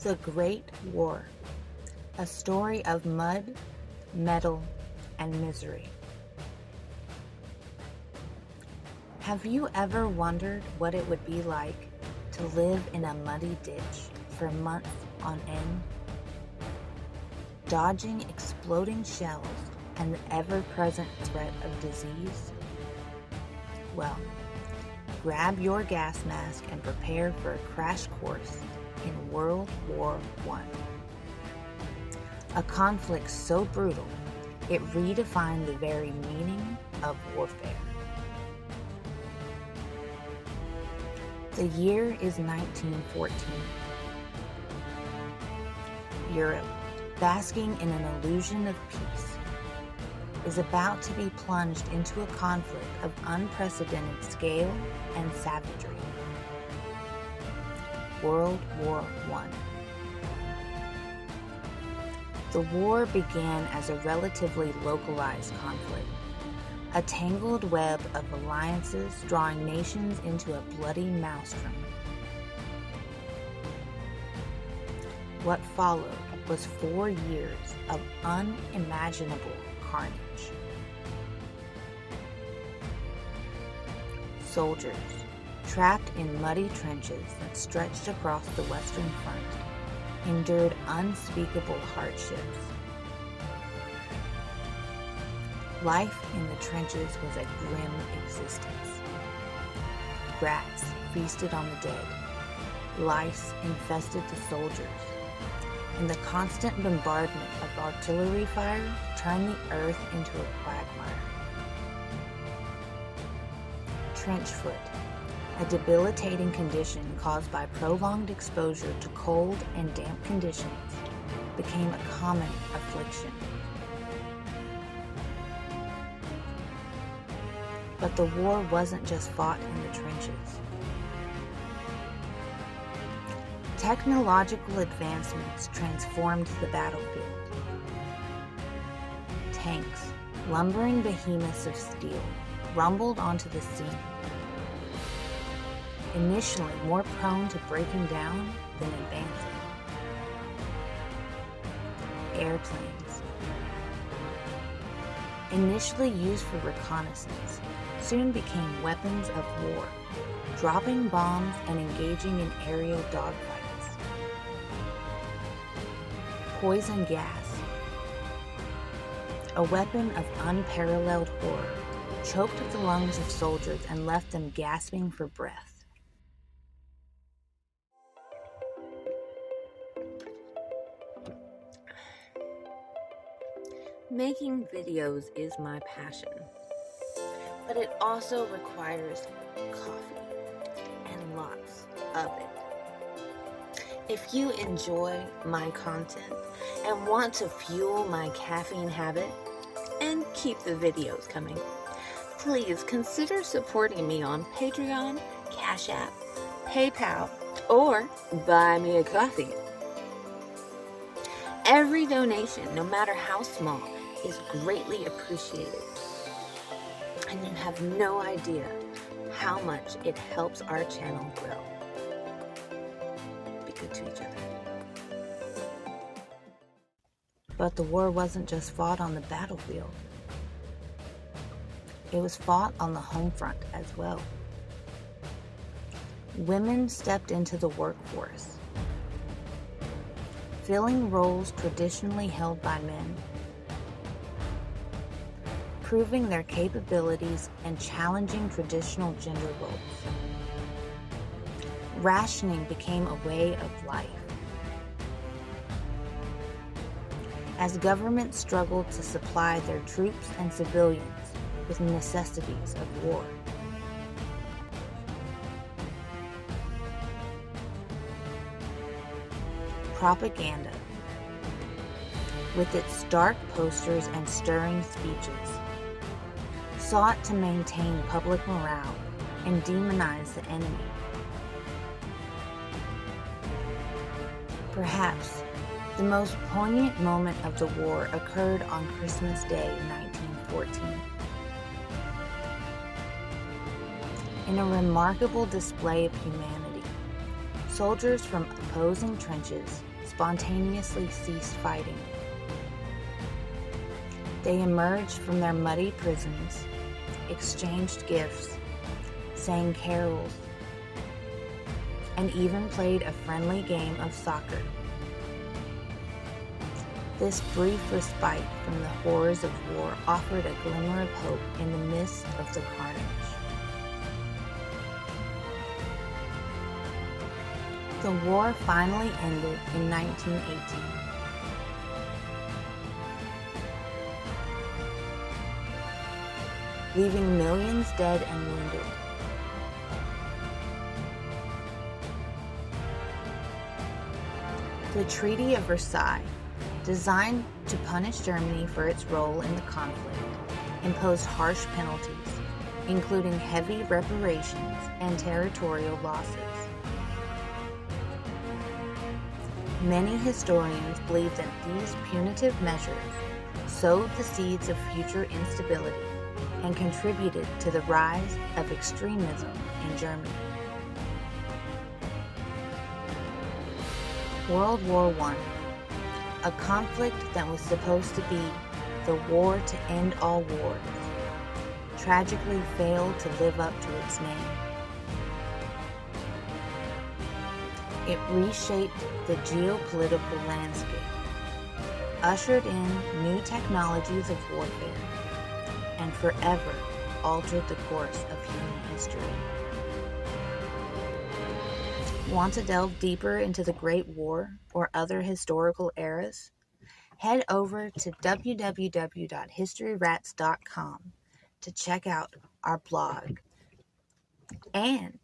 The Great War, a story of mud, metal, and misery. Have you ever wondered what it would be like to live in a muddy ditch for months on end, dodging exploding shells and the ever-present threat of disease? Well, grab your gas mask and prepare for a crash course in World War I. A conflict so brutal, it redefined the very meaning of warfare. The year is 1914. Europe, basking in an illusion of peace, is about to be plunged into a conflict of unprecedented scale and savagery. World War I. The war began as a relatively localized conflict, a tangled web of alliances drawing nations into a bloody maelstrom. What followed was 4 years of unimaginable carnage. Soldiers, trapped in muddy trenches that stretched across the Western Front, endured unspeakable hardships. Life in the trenches was a grim existence. Rats feasted on the dead, lice infested the soldiers, and the constant bombardment of artillery fire turned the earth into a quagmire. Trench foot, a debilitating condition caused by prolonged exposure to cold and damp conditions, became a common affliction. But the war wasn't just fought in the trenches. Technological advancements transformed the battlefield. Tanks, lumbering behemoths of steel, rumbled onto the scene. Initially more prone to breaking down than advancing. Airplanes, initially used for reconnaissance, soon became weapons of war, dropping bombs and engaging in aerial dogfights. Poison gas, a weapon of unparalleled horror, choked at the lungs of soldiers and left them gasping for breath. Making videos is my passion, but it also requires coffee and lots of it. If you enjoy my content and want to fuel my caffeine habit and keep the videos coming, please consider supporting me on Patreon, Cash App, PayPal, or buy me a coffee. Every donation, no matter how small, is greatly appreciated, and you have no idea how much it helps our channel grow. Be good to each other. But the war wasn't just fought on the battlefield. It was fought on the home front as well. Women stepped into the workforce, filling roles traditionally held by men, proving their capabilities and challenging traditional gender roles. Rationing became a way of life. As governments struggled to supply their troops and civilians with necessities of war. Propaganda, with its stark posters and stirring speeches, sought to maintain public morale and demonize the enemy. Perhaps the most poignant moment of the war occurred on Christmas Day 1914. In a remarkable display of humanity, soldiers from opposing trenches spontaneously ceased fighting. They emerged from their muddy prisons, exchanged gifts, sang carols, and even played a friendly game of soccer. This brief respite from the horrors of war offered a glimmer of hope in the midst of the carnage. The war finally ended in 1918. Leaving millions dead and wounded. The Treaty of Versailles, designed to punish Germany for its role in the conflict, imposed harsh penalties, including heavy reparations and territorial losses. Many historians believe that these punitive measures sowed the seeds of future instability and contributed to the rise of extremism in Germany. World War I, a conflict that was supposed to be the war to end all wars, tragically failed to live up to its name. It reshaped the geopolitical landscape, ushered in new technologies of warfare, and forever altered the course of human history. Want to delve deeper into the Great War or other historical eras? Head over to www.historyrats.com to check out our blog. And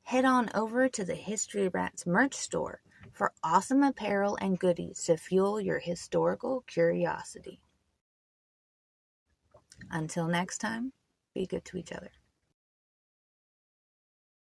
head on over to the History Rats merch store for awesome apparel and goodies to fuel your historical curiosity. Until next time, be good to each other.